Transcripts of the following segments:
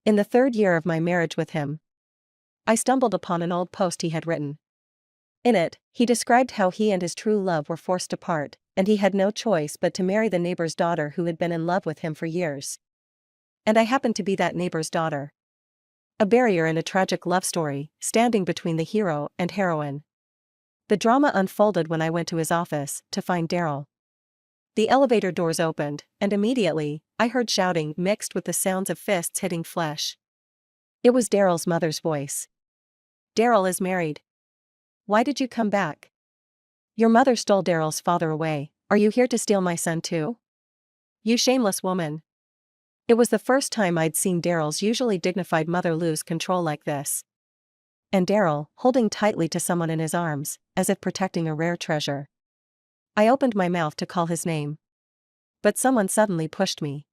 In the 3rd year of my marriage with him, I stumbled upon an old post he had written. In it, he described how he and his true love were forced apart, and he had no choice but to marry the neighbor's daughter who had been in love with him for years. And I happened to be that neighbor's daughter. A barrier in a tragic love story, standing between the hero and heroine. The drama unfolded when I went to his office to find Daryl. The elevator doors opened, and immediately, I heard shouting mixed with the sounds of fists hitting flesh. It was Daryl's mother's voice. "Daryl is married. Why did you come back? Your mother stole Daryl's father away. Are you here to steal my son too? You shameless woman." It was the first time I'd seen Daryl's usually dignified mother lose control like this. And Daryl, holding tightly to someone in his arms, as if protecting a rare treasure. I opened my mouth to call his name. But someone suddenly pushed me.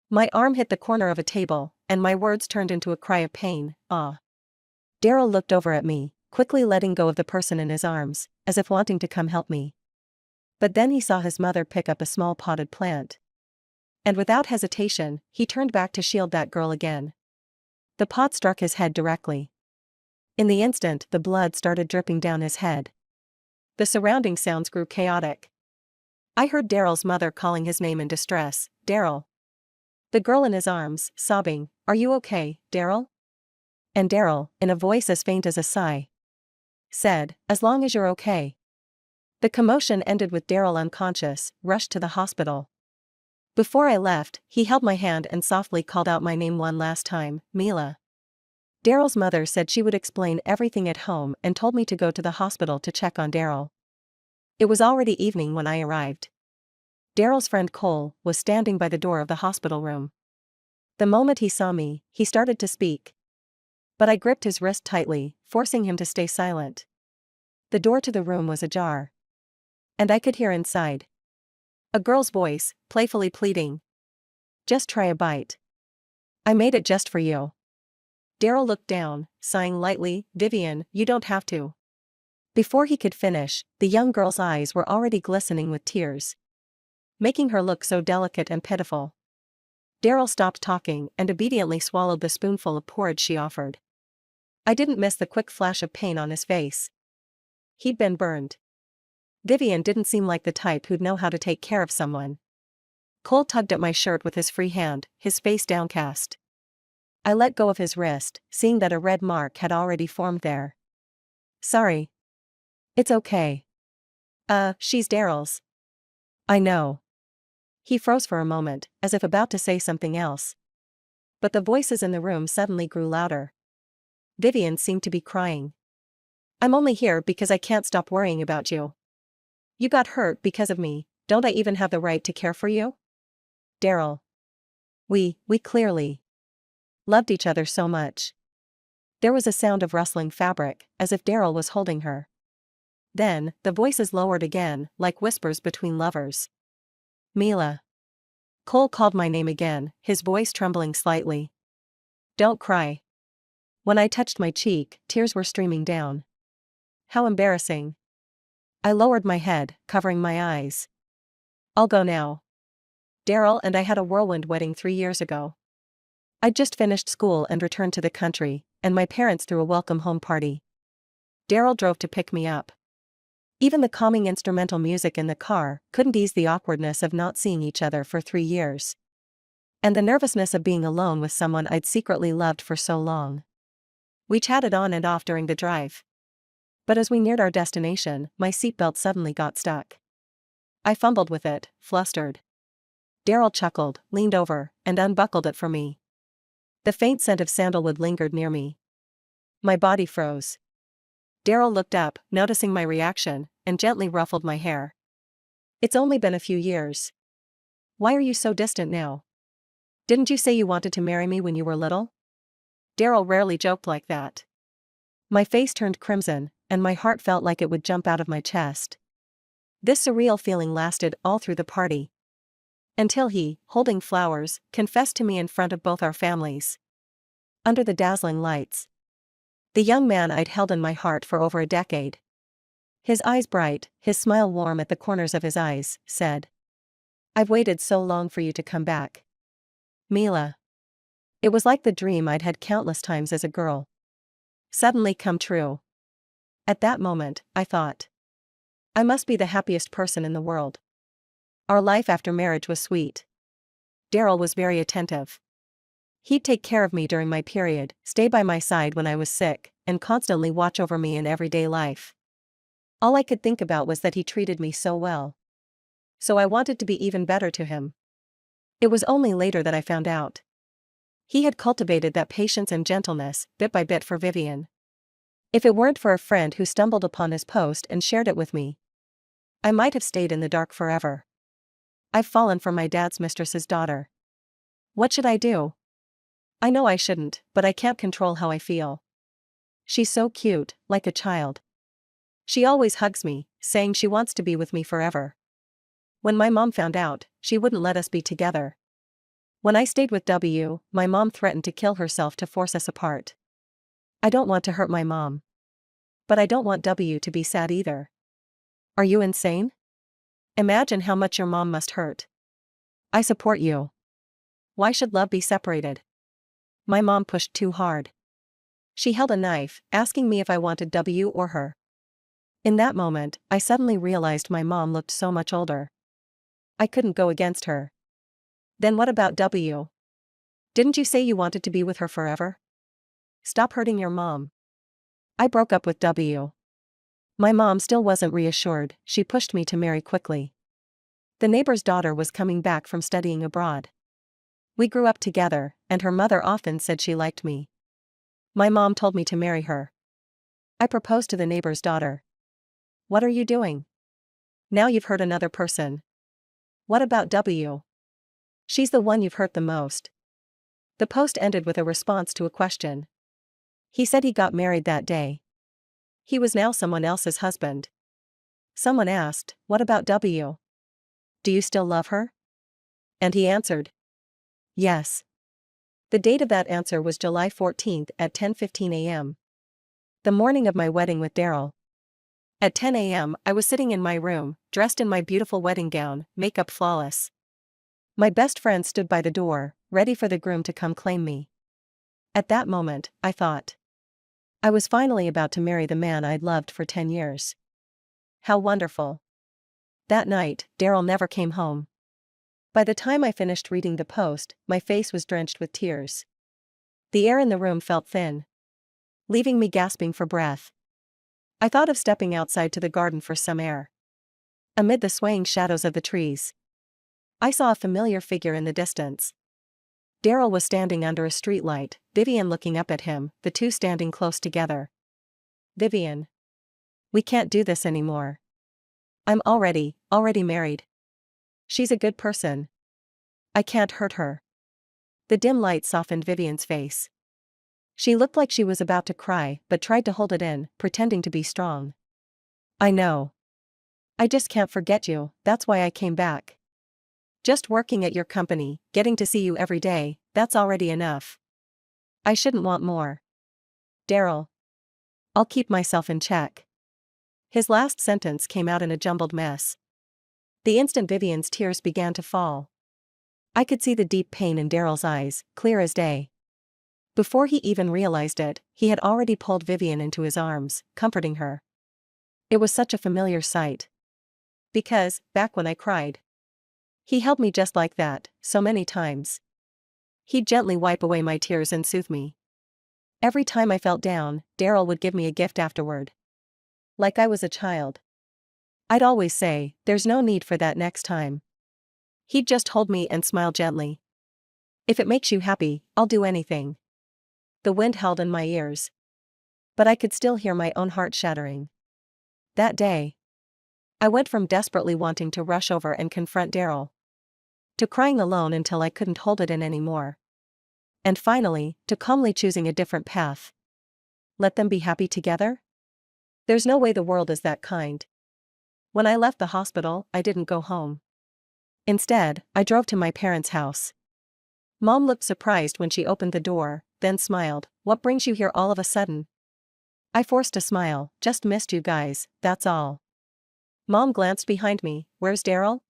My arm hit the corner of a table, and my words turned into a cry of pain. "Ah." Daryl looked over at me, quickly letting go of the person in his arms, as if wanting to come help me. But then he saw his mother pick up a small potted plant. And without hesitation, he turned back to shield that girl again. The pot struck his head directly. In the instant, the blood started dripping down his head. The surrounding sounds grew chaotic. I heard Daryl's mother calling his name in distress, "Daryl." The girl in his arms, sobbing, "Are you okay, Daryl?" And Daryl, in a voice as faint as a sigh, said, "As long as you're okay." The commotion ended with Daryl unconscious, rushed to the hospital. Before I left, he held my hand and softly called out my name one last time, "Mila." Daryl's mother said she would explain everything at home and told me to go to the hospital to check on Daryl. It was already evening when I arrived. Daryl's friend Cole was standing by the door of the hospital room. The moment he saw me, he started to speak. But I gripped his wrist tightly, forcing him to stay silent. The door to the room was ajar. And I could hear inside a girl's voice, playfully pleading. "Just try a bite. I made it just for you." Daryl looked down, sighing lightly, "Vivian, you don't have to." Before he could finish, the young girl's eyes were already glistening with tears, making her look so delicate and pitiful. Daryl stopped talking and obediently swallowed the spoonful of porridge she offered. I didn't miss the quick flash of pain on his face. He'd been burned. Vivian didn't seem like the type who'd know how to take care of someone. Cole tugged at my shirt with his free hand, his face downcast. I let go of his wrist, seeing that a red mark had already formed there. "Sorry." "It's okay. She's Daryl's." "I know." He froze for a moment, as if about to say something else. But the voices in the room suddenly grew louder. Vivian seemed to be crying. "I'm only here because I can't stop worrying about you. You got hurt because of me. Don't I even have the right to care for you? Daryl. We clearly loved each other so much." There was a sound of rustling fabric, as if Daryl was holding her. Then, the voices lowered again, like whispers between lovers. "Mila." Cole called my name again, his voice trembling slightly. "Don't cry." When I touched my cheek, tears were streaming down. How embarrassing. I lowered my head, covering my eyes. "I'll go now. Daryl and I had a whirlwind wedding 3 years ago. I'd just finished school and returned to the country, and my parents threw a welcome home party. Daryl drove to pick me up. Even the calming instrumental music in the car couldn't ease the awkwardness of not seeing each other for 3 years. And the nervousness of being alone with someone I'd secretly loved for so long. We chatted on and off during the drive. But as we neared our destination, my seatbelt suddenly got stuck. I fumbled with it, flustered. Daryl chuckled, leaned over, and unbuckled it for me. The faint scent of sandalwood lingered near me. My body froze. Daryl looked up, noticing my reaction, and gently ruffled my hair. "It's only been a few years. Why are you so distant now? Didn't you say you wanted to marry me when you were little?" Daryl rarely joked like that. My face turned crimson, and my heart felt like it would jump out of my chest. This surreal feeling lasted all through the party. Until he, holding flowers, confessed to me in front of both our families. Under the dazzling lights. The young man I'd held in my heart for over a decade. His eyes bright, his smile warm at the corners of his eyes, said, "I've waited so long for you to come back. Mila." It was like the dream I'd had countless times as a girl suddenly come true. At that moment, I thought, I must be the happiest person in the world. Our life after marriage was sweet. Daryl was very attentive. He'd take care of me during my period, stay by my side when I was sick, and constantly watch over me in everyday life. All I could think about was that he treated me so well. So I wanted to be even better to him. It was only later that I found out. He had cultivated that patience and gentleness, bit by bit for Vivian. If it weren't for a friend who stumbled upon his post and shared it with me, I might have stayed in the dark forever. I've fallen for my dad's mistress's daughter. What should I do? I know I shouldn't, but I can't control how I feel. She's so cute, like a child. She always hugs me, saying she wants to be with me forever. When my mom found out, she wouldn't let us be together. When I stayed with W, my mom threatened to kill herself to force us apart. I don't want to hurt my mom. But I don't want W to be sad either. Are you insane? Imagine how much your mom must hurt. I support you. Why should love be separated? My mom pushed too hard. She held a knife, asking me if I wanted W or her. In that moment, I suddenly realized my mom looked so much older. I couldn't go against her. Then what about W? Didn't you say you wanted to be with her forever? Stop hurting your mom. I broke up with W. My mom still wasn't reassured, she pushed me to marry quickly. The neighbor's daughter was coming back from studying abroad. We grew up together, and her mother often said she liked me. My mom told me to marry her. I proposed to the neighbor's daughter. What are you doing? Now you've hurt another person. What about W? She's the one you've hurt the most. The post ended with a response to a question. He said he got married that day. He was now someone else's husband. Someone asked, what about W? Do you still love her? And he answered, yes. The date of that answer was July 14th at 10:15 a.m. The morning of my wedding with Daryl. At 10 a.m., I was sitting in my room, dressed in my beautiful wedding gown, makeup flawless. My best friend stood by the door, ready for the groom to come claim me. At that moment, I thought, I was finally about to marry the man I'd loved for 10 years. How wonderful. That night, Daryl never came home. By the time I finished reading the post, my face was drenched with tears. The air in the room felt thin, leaving me gasping for breath. I thought of stepping outside to the garden for some air. Amid the swaying shadows of the trees, I saw a familiar figure in the distance. Daryl was standing under a streetlight, Vivian looking up at him, the two standing close together. Vivian. We can't do this anymore. I'm already married. She's a good person. I can't hurt her. The dim light softened Vivian's face. She looked like she was about to cry, but tried to hold it in, pretending to be strong. I know. I just can't forget you, that's why I came back. Just working at your company, getting to see you every day, that's already enough. I shouldn't want more. Daryl. I'll keep myself in check. His last sentence came out in a jumbled mess. The instant Vivian's tears began to fall, I could see the deep pain in Daryl's eyes, clear as day. Before he even realized it, he had already pulled Vivian into his arms, comforting her. It was such a familiar sight. Because, back when I cried, he held me just like that, so many times. He'd gently wipe away my tears and soothe me. Every time I felt down, Daryl would give me a gift afterward. Like I was a child. I'd always say, there's no need for that next time. He'd just hold me and smile gently. If it makes you happy, I'll do anything. The wind howled in my ears. But I could still hear my own heart shattering. That day, I went from desperately wanting to rush over and confront Daryl, to crying alone until I couldn't hold it in anymore. And finally, to calmly choosing a different path. Let them be happy together? There's no way the world is that kind. When I left the hospital, I didn't go home. Instead, I drove to my parents' house. Mom looked surprised when she opened the door, then smiled. What brings you here all of a sudden? I forced a smile. Just missed you guys, that's all. Mom glanced behind me. Where's Daryl?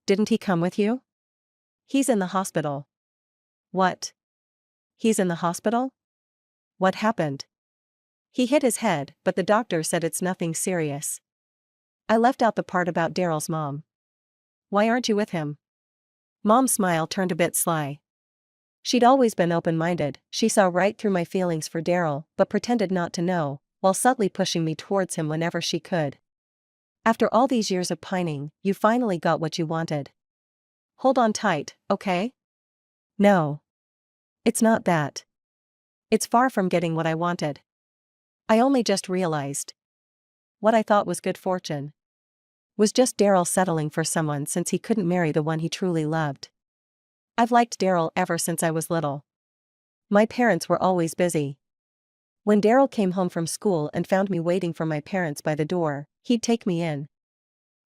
Didn't he come with you? He's in the hospital. What? He's in the hospital? What happened? He hit his head, but the doctor said it's nothing serious. I left out the part about Daryl's mom. Why aren't you with him? Mom's smile turned a bit sly. She'd always been open-minded, she saw right through my feelings for Daryl, but pretended not to know, while subtly pushing me towards him whenever she could. After all these years of pining, you finally got what you wanted. Hold on tight, okay? No. It's not that. It's far from getting what I wanted. I only just realized. What I thought was good fortune was just Daryl settling for someone since he couldn't marry the one he truly loved. I've liked Daryl ever since I was little. My parents were always busy. When Daryl came home from school and found me waiting for my parents by the door, he'd take me in,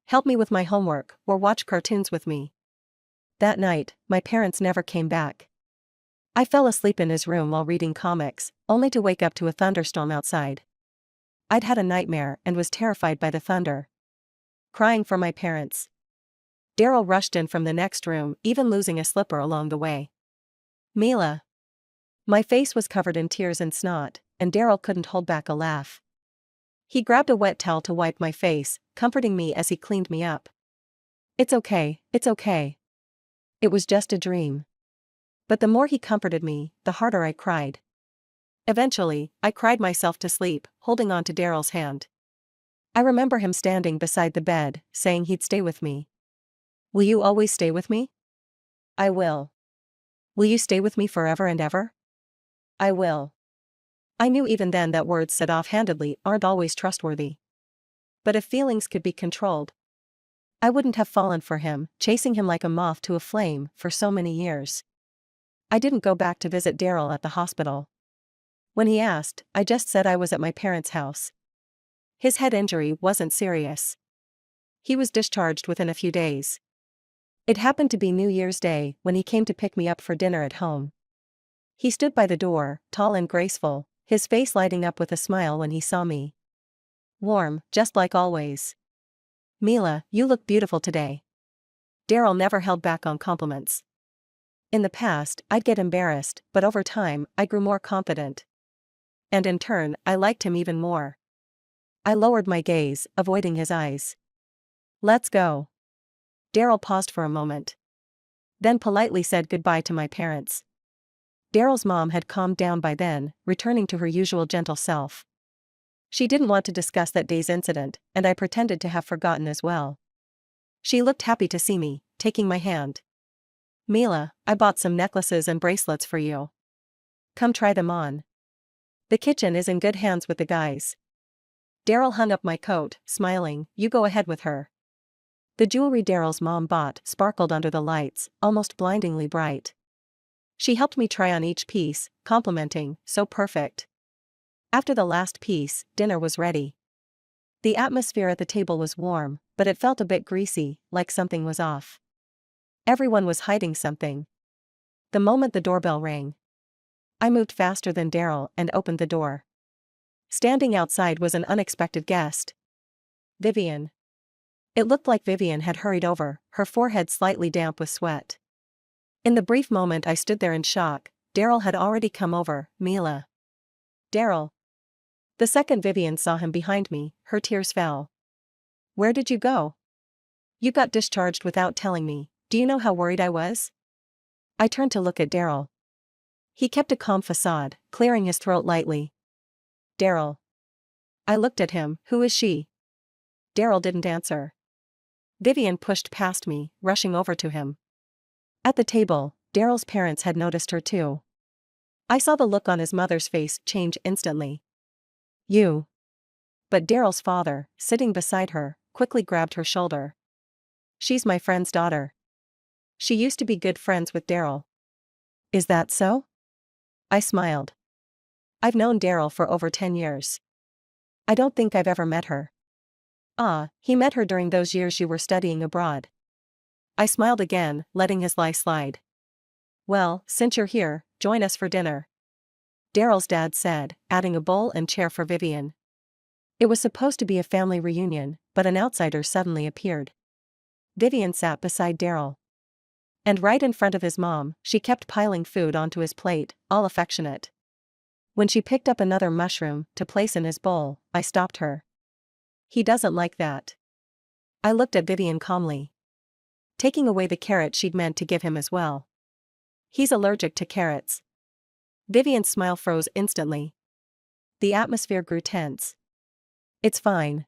help me with my homework, or watch cartoons with me. That night, my parents never came back. I fell asleep in his room while reading comics, only to wake up to a thunderstorm outside. I'd had a nightmare and was terrified by the thunder. Crying for my parents. Daryl rushed in from the next room, even losing a slipper along the way. Mila. My face was covered in tears and snot, and Daryl couldn't hold back a laugh. He grabbed a wet towel to wipe my face, comforting me as he cleaned me up. It's okay, it's okay. It was just a dream. But the more he comforted me, the harder I cried. Eventually, I cried myself to sleep, holding on to Daryl's hand. I remember him standing beside the bed, saying he'd stay with me. Will you always stay with me? I will. Will you stay with me forever and ever? I will. I knew even then that words said offhandedly aren't always trustworthy. But if feelings could be controlled, I wouldn't have fallen for him, chasing him like a moth to a flame, for so many years. I didn't go back to visit Daryl at the hospital. When he asked, I just said I was at my parents' house. His head injury wasn't serious. He was discharged within a few days. It happened to be New Year's Day when he came to pick me up for dinner at home. He stood by the door, tall and graceful, his face lighting up with a smile when he saw me. Warm, just like always. Mila, you look beautiful today. Daryl never held back on compliments. In the past, I'd get embarrassed, but over time, I grew more confident. And in turn, I liked him even more. I lowered my gaze, avoiding his eyes. Let's go. Daryl paused for a moment. Then politely said goodbye to my parents. Daryl's mom had calmed down by then, returning to her usual gentle self. She didn't want to discuss that day's incident, and I pretended to have forgotten as well. She looked happy to see me, taking my hand. Mila, I bought some necklaces and bracelets for you. Come try them on. The kitchen is in good hands with the guys. Daryl hung up my coat, smiling, you go ahead with her. The jewelry Daryl's mom bought sparkled under the lights, almost blindingly bright. She helped me try on each piece, complimenting, so perfect. After the last piece, dinner was ready. The atmosphere at the table was warm, but it felt a bit greasy, like something was off. Everyone was hiding something. The moment the doorbell rang, I moved faster than Daryl and opened the door. Standing outside was an unexpected guest. Vivian. It looked like Vivian had hurried over, her forehead slightly damp with sweat. In the brief moment I stood there in shock, Daryl had already come over. Mila. Daryl. The second Vivian saw him behind me, her tears fell. Where did you go? You got discharged without telling me. Do you know how worried I was? I turned to look at Daryl. He kept a calm facade, clearing his throat lightly. Daryl. I looked at him. Who is she? Daryl didn't answer. Vivian pushed past me, rushing over to him. At the table, Daryl's parents had noticed her too. I saw the look on his mother's face change instantly. You. But Daryl's father, sitting beside her, quickly grabbed her shoulder. She's my friend's daughter. She used to be good friends with Daryl. Is that so? I smiled. I've known Daryl for over 10 years. I don't think I've ever met her. Ah, he met her during those years you were studying abroad. I smiled again, letting his lie slide. Well, since you're here, join us for dinner. Daryl's dad said, adding a bowl and chair for Vivian. It was supposed to be a family reunion, but an outsider suddenly appeared. Vivian sat beside Daryl. And right in front of his mom, she kept piling food onto his plate, all affectionate. When she picked up another mushroom to place in his bowl, I stopped her. He doesn't like that. I looked at Vivian calmly, taking away the carrot she'd meant to give him as well. He's allergic to carrots. Vivian's smile froze instantly. The atmosphere grew tense. It's fine.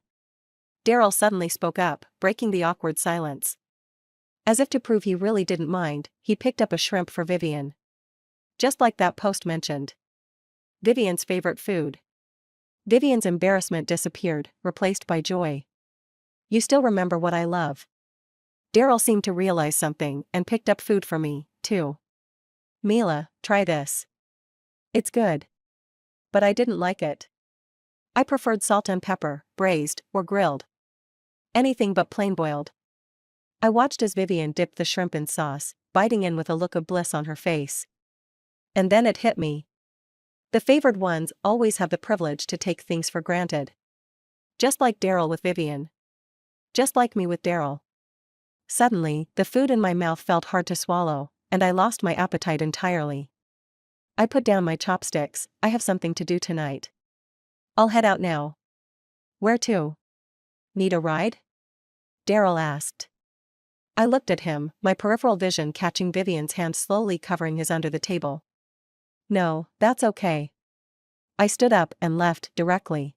Daryl suddenly spoke up, breaking the awkward silence. As if to prove he really didn't mind, he picked up a shrimp for Vivian. Just like that post mentioned. Vivian's favorite food. Vivian's embarrassment disappeared, replaced by joy. You still remember what I love. Daryl seemed to realize something and picked up food for me, too. Mila, try this. It's good. But I didn't like it. I preferred salt and pepper, braised, or grilled. Anything but plain boiled. I watched as Vivian dipped the shrimp in sauce, biting in with a look of bliss on her face. And then it hit me. The favored ones always have the privilege to take things for granted. Just like Daryl with Vivian. Just like me with Daryl. Suddenly, the food in my mouth felt hard to swallow, and I lost my appetite entirely. I put down my chopsticks. I have something to do tonight. I'll head out now. Where to? Need a ride? Daryl asked. I looked at him, my peripheral vision catching Vivian's hand slowly covering his under the table. No, that's okay. I stood up and left directly.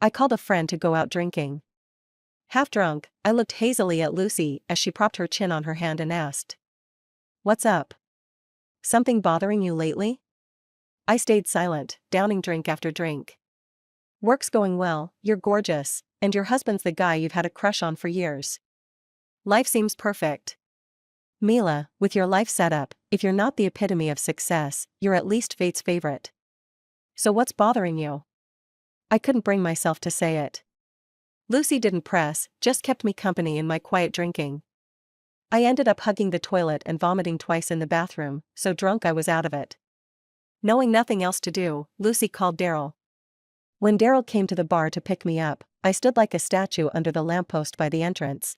I called a friend to go out drinking. Half drunk, I looked hazily at Lucy as she propped her chin on her hand and asked. What's up? Something bothering you lately? I stayed silent, downing drink after drink. Work's going well, you're gorgeous, and your husband's the guy you've had a crush on for years. Life seems perfect. Mila, with your life set up, if you're not the epitome of success, you're at least fate's favorite. So what's bothering you? I couldn't bring myself to say it. Lucy didn't press, just kept me company in my quiet drinking. I ended up hugging the toilet and vomiting twice in the bathroom, so drunk I was out of it. Knowing nothing else to do, Lucy called Daryl. When Daryl came to the bar to pick me up, I stood like a statue under the lamppost by the entrance.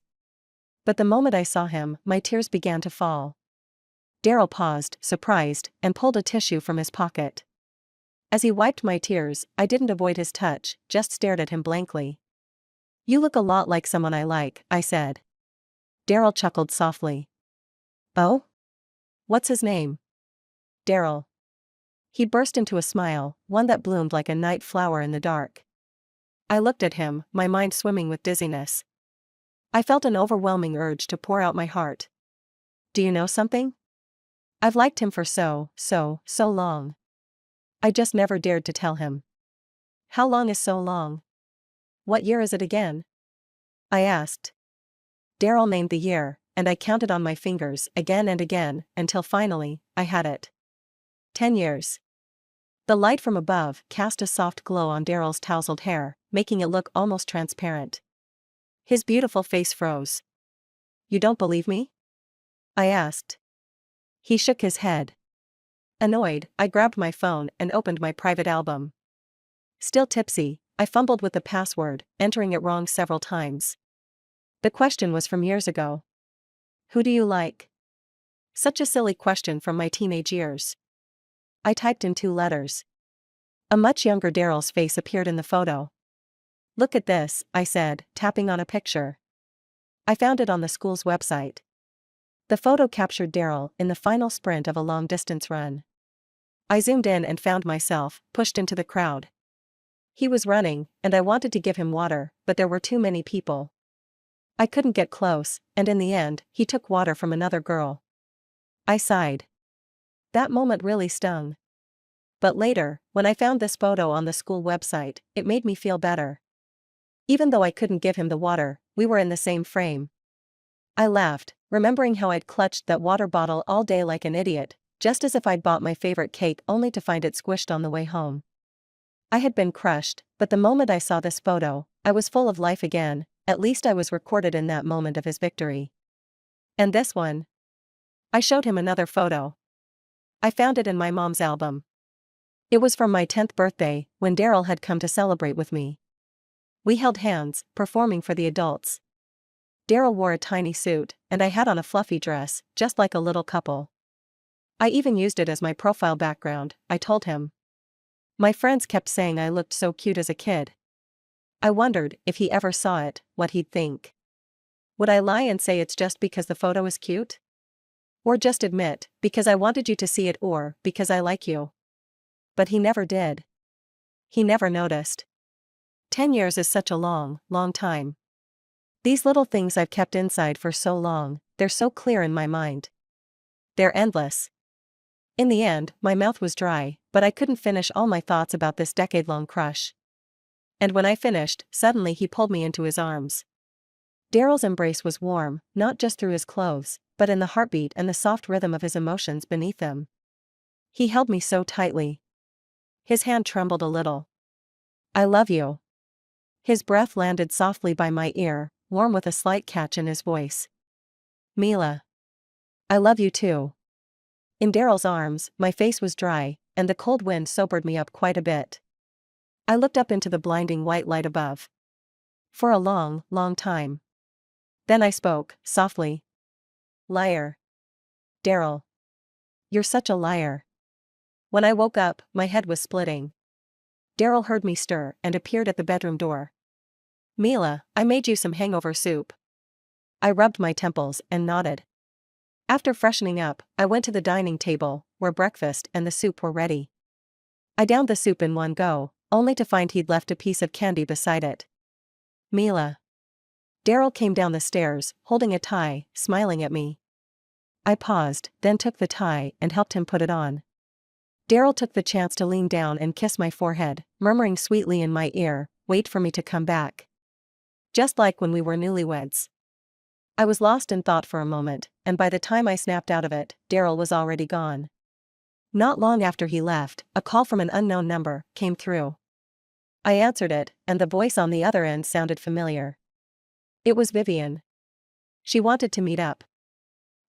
But the moment I saw him, my tears began to fall. Daryl paused, surprised, and pulled a tissue from his pocket. As he wiped my tears, I didn't avoid his touch, just stared at him blankly. You look a lot like someone I like, I said. Daryl chuckled softly. Oh? What's his name? Daryl. He burst into a smile, one that bloomed like a night flower in the dark. I looked at him, my mind swimming with dizziness. I felt an overwhelming urge to pour out my heart. Do you know something? I've liked him for so long. I just never dared to tell him. How long is so long? What year is it again? I asked. Daryl named the year, and I counted on my fingers again and again, until finally, I had it. 10 years. The light from above cast a soft glow on Daryl's tousled hair, making it look almost transparent. His beautiful face froze. You don't believe me? I asked. He shook his head. Annoyed, I grabbed my phone and opened my private album. Still tipsy, I fumbled with the password, entering it wrong several times. The question was from years ago. Who do you like? Such a silly question from my teenage years. I typed in 2 letters. A much younger Daryl's face appeared in the photo. Look at this, I said, tapping on a picture. I found it on the school's website. The photo captured Daryl in the final sprint of a long-distance run. I zoomed in and found myself pushed into the crowd. He was running, and I wanted to give him water, but there were too many people. I couldn't get close, and in the end, he took water from another girl. I sighed. That moment really stung. But later, when I found this photo on the school website, it made me feel better. Even though I couldn't give him the water, we were in the same frame. I laughed, remembering how I'd clutched that water bottle all day like an idiot, just as if I'd bought my favorite cake only to find it squished on the way home. I had been crushed, but the moment I saw this photo, I was full of life again. At least I was recorded in that moment of his victory. And this one? I showed him another photo. I found it in my mom's album. It was from my 10th birthday, when Daryl had come to celebrate with me. We held hands, performing for the adults. Daryl wore a tiny suit, and I had on a fluffy dress, just like a little couple. I even used it as my profile background, I told him. My friends kept saying I looked so cute as a kid. I wondered, if he ever saw it, what he'd think. Would I lie and say it's just because the photo is cute? Or just admit, because I wanted you to see it, or because I like you? But he never did. He never noticed. 10 years is such a long, long time. These little things I've kept inside for so long, they're so clear in my mind. They're endless. In the end, my mouth was dry, but I couldn't finish all my thoughts about this decade-long crush. And when I finished, suddenly he pulled me into his arms. Daryl's embrace was warm, not just through his clothes, but in the heartbeat and the soft rhythm of his emotions beneath them. He held me so tightly. His hand trembled a little. I love you. His breath landed softly by my ear, warm with a slight catch in his voice. Mila. I love you too. In Daryl's arms, my face was dry, and the cold wind sobered me up quite a bit. I looked up into the blinding white light above. For a long, long time. Then I spoke, softly. Liar. Daryl. You're such a liar. When I woke up, my head was splitting. Daryl heard me stir and appeared at the bedroom door. Mila, I made you some hangover soup. I rubbed my temples and nodded. After freshening up, I went to the dining table, where breakfast and the soup were ready. I downed the soup in one go, only to find he'd left a piece of candy beside it. Mila. Daryl came down the stairs, holding a tie, smiling at me. I paused, then took the tie and helped him put it on. Daryl took the chance to lean down and kiss my forehead, murmuring sweetly in my ear, "Wait for me to come back." Just like when we were newlyweds. I was lost in thought for a moment, and by the time I snapped out of it, Daryl was already gone. Not long after he left, a call from an unknown number came through. I answered it, and the voice on the other end sounded familiar. It was Vivian. She wanted to meet up.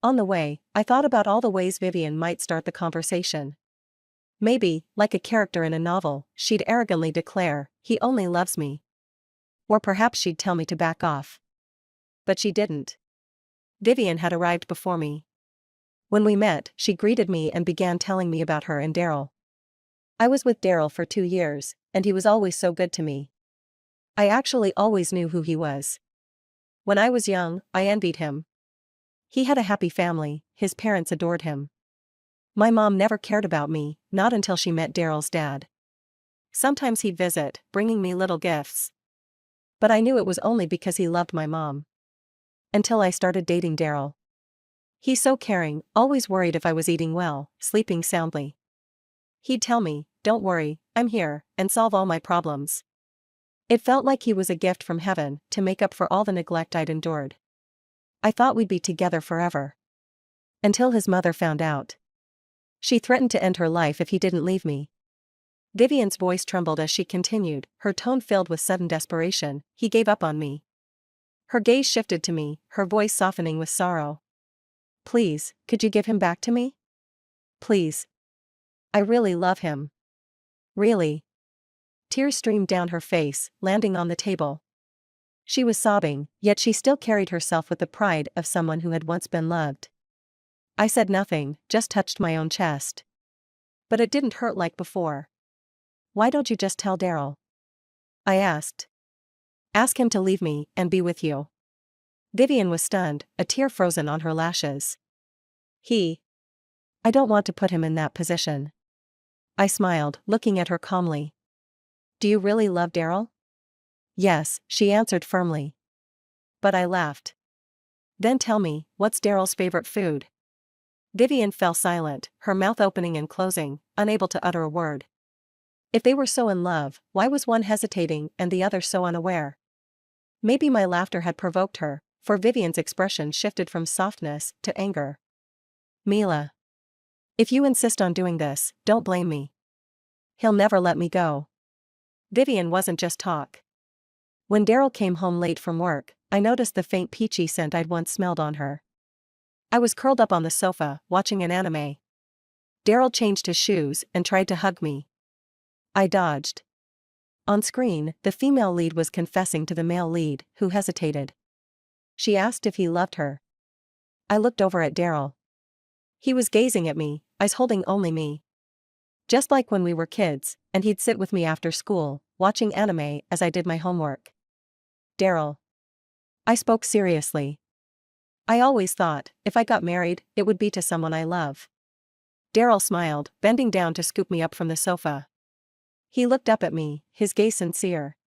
On the way, I thought about all the ways Vivian might start the conversation. Maybe, like a character in a novel, she'd arrogantly declare, "He only loves me." Or perhaps she'd tell me to back off. But she didn't. Vivian had arrived before me. When we met, she greeted me and began telling me about her and Daryl. I was with Daryl for 2 years, and he was always so good to me. I actually always knew who he was. When I was young, I envied him. He had a happy family, his parents adored him. My mom never cared about me, not until she met Daryl's dad. Sometimes he'd visit, bringing me little gifts. But I knew it was only because he loved my mom. Until I started dating Daryl. He's so caring, always worried if I was eating well, sleeping soundly. He'd tell me, "Don't worry, I'm here," and solve all my problems. It felt like he was a gift from heaven, to make up for all the neglect I'd endured. I thought we'd be together forever. Until his mother found out. She threatened to end her life if he didn't leave me. Vivian's voice trembled as she continued, her tone filled with sudden desperation. "He gave up on me." Her gaze shifted to me, her voice softening with sorrow. "Please, could you give him back to me? Please. I really love him. Really." Tears streamed down her face, landing on the table. She was sobbing, yet she still carried herself with the pride of someone who had once been loved. I said nothing, just touched my own chest. But it didn't hurt like before. "Why don't you just tell Daryl?" I asked. "Ask him to leave me and be with you." Vivian was stunned, a tear frozen on her lashes. I don't want to put him in that position." I smiled, looking at her calmly. "Do you really love Daryl?" "Yes," she answered firmly. But I laughed. "Then tell me, what's Daryl's favorite food?" Vivian fell silent, her mouth opening and closing, unable to utter a word. If they were so in love, why was one hesitating and the other so unaware? Maybe my laughter had provoked her, for Vivian's expression shifted from softness to anger. "Mila. If you insist on doing this, don't blame me. He'll never let me go." Vivian wasn't just talk. When Daryl came home late from work, I noticed the faint peachy scent I'd once smelled on her. I was curled up on the sofa, watching an anime. Daryl changed his shoes and tried to hug me. I dodged. On screen, the female lead was confessing to the male lead, who hesitated. She asked if he loved her. I looked over at Daryl. He was gazing at me, eyes holding only me. Just like when we were kids, and he'd sit with me after school, watching anime as I did my homework. Daryl. I spoke seriously. I always thought, if I got married, it would be to someone I love. Daryl smiled, bending down to scoop me up from the sofa. He looked up at me, his gaze sincere.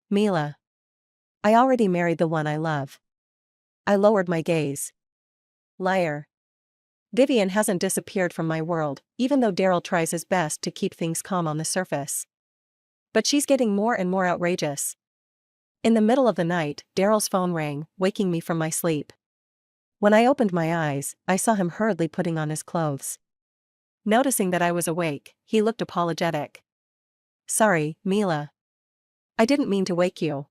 Mila. I already married the one I love. I lowered my gaze. Liar. Vivian hasn't disappeared from my world, even though Daryl tries his best to keep things calm on the surface. But she's getting more and more outrageous. In the middle of the night, Daryl's phone rang, waking me from my sleep. When I opened my eyes, I saw him hurriedly putting on his clothes. Noticing that I was awake, he looked apologetic. Sorry, Mila. I didn't mean to wake you.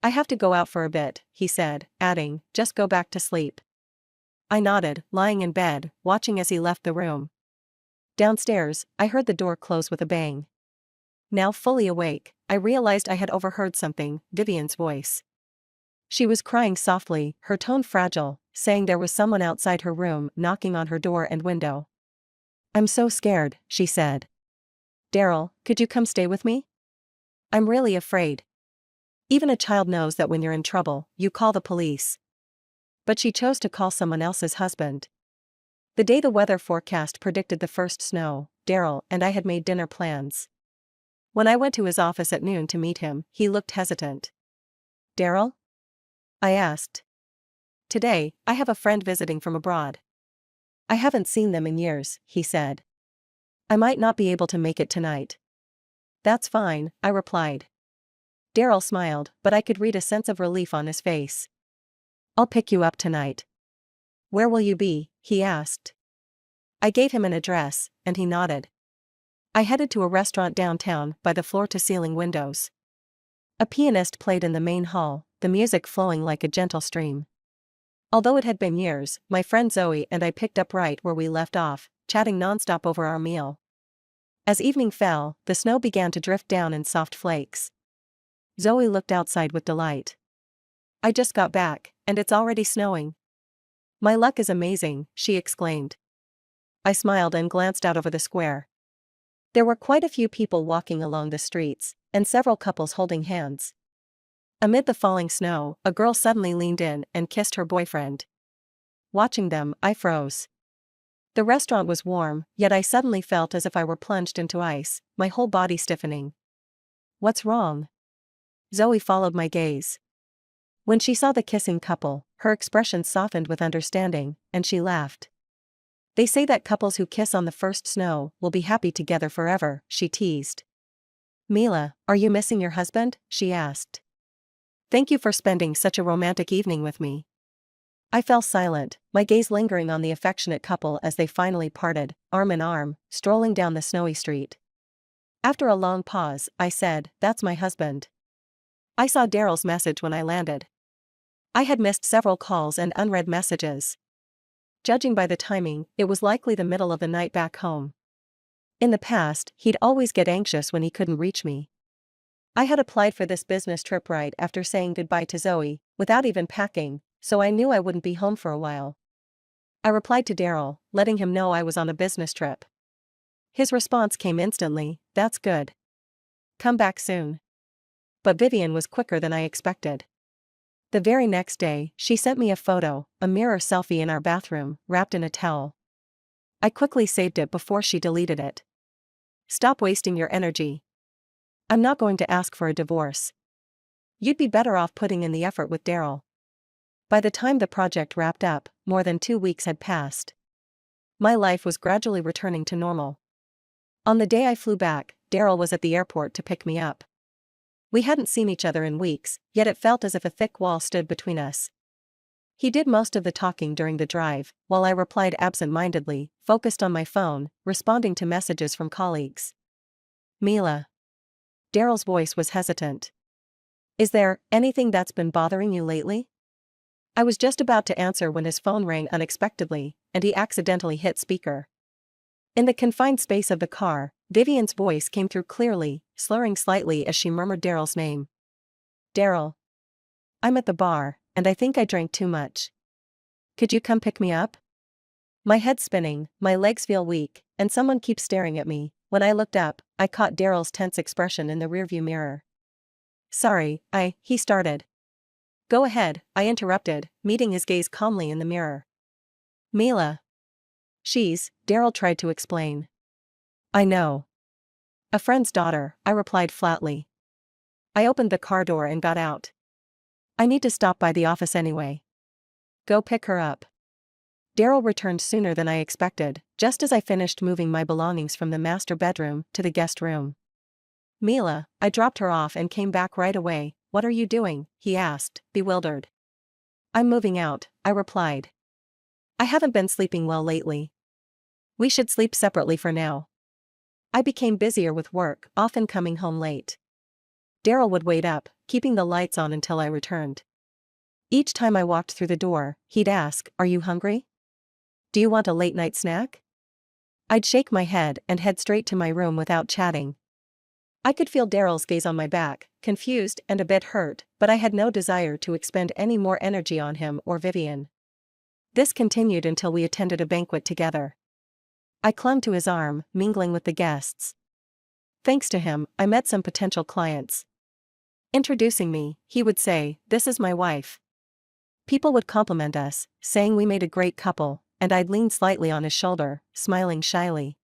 I have to go out for a bit, he said, adding, just go back to sleep. I nodded, lying in bed, watching as he left the room. Downstairs, I heard the door close with a bang. Now fully awake, I realized I had overheard something, Vivian's voice. She was crying softly, her tone fragile, saying there was someone outside her room knocking on her door and window. I'm so scared, she said. Daryl, could you come stay with me? I'm really afraid. Even a child knows that when you're in trouble, you call the police. But she chose to call someone else's husband. The day the weather forecast predicted the first snow, Daryl and I had made dinner plans. When I went to his office at noon to meet him, he looked hesitant. Daryl? I asked. Today, I have a friend visiting from abroad. I haven't seen them in years, he said. I might not be able to make it tonight. That's fine, I replied. Daryl smiled, but I could read a sense of relief on his face. I'll pick you up tonight. Where will you be? He asked. I gave him an address, and he nodded. I headed to a restaurant downtown by the floor-to-ceiling windows. A pianist played in the main hall, the music flowing like a gentle stream. Although it had been years, my friend Zoe and I picked up right where we left off, chatting nonstop over our meal. As evening fell, the snow began to drift down in soft flakes. Zoe looked outside with delight. I just got back, and it's already snowing. My luck is amazing, she exclaimed. I smiled and glanced out over the square. There were quite a few people walking along the streets, and several couples holding hands. Amid the falling snow, a girl suddenly leaned in and kissed her boyfriend. Watching them, I froze. The restaurant was warm, yet I suddenly felt as if I were plunged into ice, my whole body stiffening. What's wrong? Zoe followed my gaze. When she saw the kissing couple, her expression softened with understanding, and she laughed. They say that couples who kiss on the first snow will be happy together forever, she teased. Mila, are you missing your husband? She asked. Thank you for spending such a romantic evening with me. I fell silent, my gaze lingering on the affectionate couple as they finally parted, arm in arm, strolling down the snowy street. After a long pause, I said, that's my husband. I saw Daryl's message when I landed. I had missed several calls and unread messages. Judging by the timing, it was likely the middle of the night back home. In the past, he'd always get anxious when he couldn't reach me. I had applied for this business trip right after saying goodbye to Zoe, without even packing, so I knew I wouldn't be home for a while. I replied to Daryl, letting him know I was on a business trip. His response came instantly, that's good. Come back soon. But Vivian was quicker than I expected. The very next day, she sent me a photo, a mirror selfie in our bathroom, wrapped in a towel. I quickly saved it before she deleted it. Stop wasting your energy. I'm not going to ask for a divorce. You'd be better off putting in the effort with Daryl. By the time the project wrapped up, more than 2 weeks had passed. My life was gradually returning to normal. On the day I flew back, Daryl was at the airport to pick me up. We hadn't seen each other in weeks, yet it felt as if a thick wall stood between us. He did most of the talking during the drive, while I replied absent-mindedly, focused on my phone, responding to messages from colleagues. Mila. Daryl's voice was hesitant. Is there anything that's been bothering you lately? I was just about to answer when his phone rang unexpectedly, and he accidentally hit speaker. In the confined space of the car, Vivian's voice came through clearly, slurring slightly as she murmured Daryl's name. Daryl. I'm at the bar, and I think I drank too much. Could you come pick me up? My head's spinning, my legs feel weak, and someone keeps staring at me. When I looked up, I caught Daryl's tense expression in the rearview mirror. Sorry, he started. Go ahead, I interrupted, meeting his gaze calmly in the mirror. Mila. Daryl tried to explain. I know. A friend's daughter, I replied flatly. I opened the car door and got out. I need to stop by the office anyway. Go pick her up. Daryl returned sooner than I expected, just as I finished moving my belongings from the master bedroom to the guest room. Mila, I dropped her off and came back right away. What are you doing? He asked, bewildered. I'm moving out, I replied. I haven't been sleeping well lately. We should sleep separately for now. I became busier with work, often coming home late. Daryl would wait up, keeping the lights on until I returned. Each time I walked through the door, he'd ask, Are you hungry? Do you want a late-night snack? I'd shake my head and head straight to my room without chatting. I could feel Daryl's gaze on my back, confused and a bit hurt, but I had no desire to expend any more energy on him or Vivian. This continued until we attended a banquet together. I clung to his arm, mingling with the guests. Thanks to him, I met some potential clients. Introducing me, he would say, This is my wife. People would compliment us, saying we made a great couple, and I'd lean slightly on his shoulder, smiling shyly.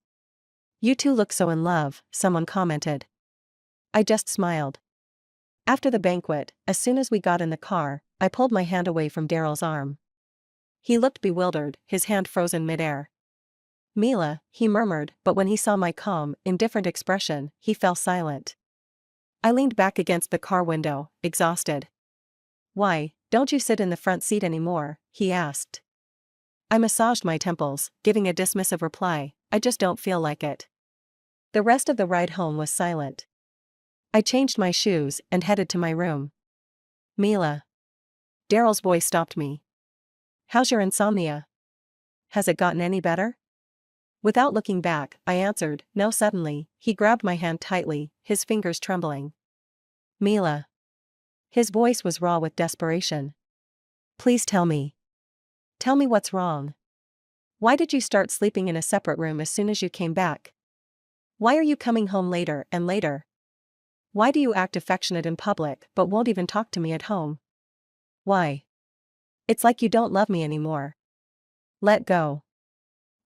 You two look so in love, someone commented. I just smiled. After the banquet, as soon as we got in the car, I pulled my hand away from Daryl's arm. He looked bewildered, his hand frozen midair. Mila, he murmured, but when he saw my calm, indifferent expression, he fell silent. I leaned back against the car window, exhausted. Why, don't you sit in the front seat anymore? He asked. I massaged my temples, giving a dismissive reply, I just don't feel like it. The rest of the ride home was silent. I changed my shoes and headed to my room. Mila. Daryl's voice stopped me. How's your insomnia? Has it gotten any better? Without looking back, I answered, No. Suddenly, he grabbed my hand tightly, his fingers trembling. Mila. His voice was raw with desperation. Please tell me. Tell me what's wrong. Why did you start sleeping in a separate room as soon as you came back? Why are you coming home later and later? Why do you act affectionate in public but won't even talk to me at home? Why? It's like you don't love me anymore. Let go.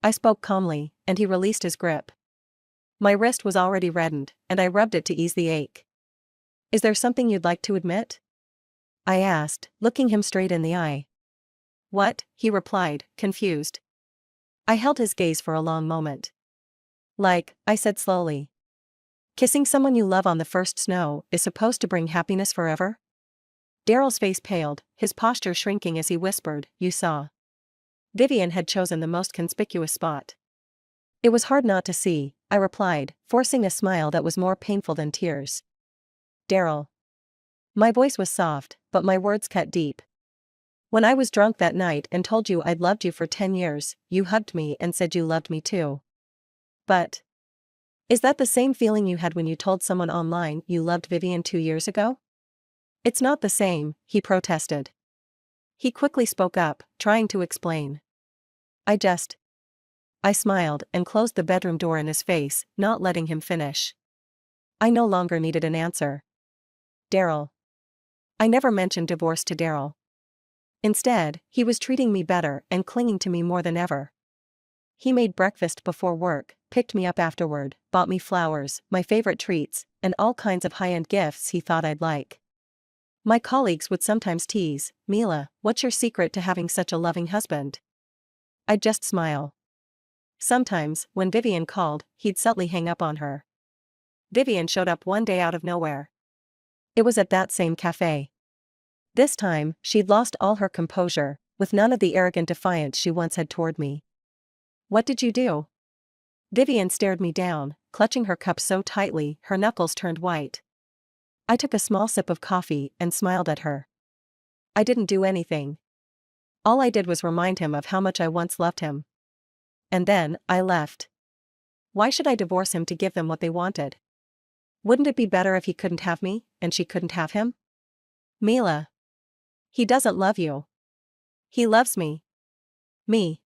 I spoke calmly, and he released his grip. My wrist was already reddened, and I rubbed it to ease the ache. Is there something you'd like to admit? I asked, looking him straight in the eye. What? He replied, confused. I held his gaze for a long moment. Like, I said slowly. Kissing someone you love on the first snow is supposed to bring happiness forever? Daryl's face paled, his posture shrinking as he whispered, You saw. Vivian had chosen the most conspicuous spot. It was hard not to see, I replied, forcing a smile that was more painful than tears. Daryl. My voice was soft, but my words cut deep. When I was drunk that night and told you I'd loved you for 10 years, you hugged me and said you loved me too. But is that the same feeling you had when you told someone online you loved Vivian 2 years ago? It's not the same, he protested. He quickly spoke up, trying to explain. I smiled and closed the bedroom door in his face, not letting him finish. I no longer needed an answer. Daryl. I never mentioned divorce to Daryl. Instead, he was treating me better and clinging to me more than ever. He made breakfast before work, picked me up afterward, bought me flowers, my favorite treats, and all kinds of high-end gifts he thought I'd like. My colleagues would sometimes tease, Mila, what's your secret to having such a loving husband? I'd just smile. Sometimes, when Vivian called, he'd subtly hang up on her. Vivian showed up one day out of nowhere. It was at that same cafe. This time, she'd lost all her composure, with none of the arrogant defiance she once had toward me. What did you do? Vivian stared me down, clutching her cup so tightly her knuckles turned white. I took a small sip of coffee and smiled at her. I didn't do anything. All I did was remind him of how much I once loved him. And then, I left. Why should I divorce him to give them what they wanted? Wouldn't it be better if he couldn't have me, and she couldn't have him? Mila. He doesn't love you. He loves me. Me.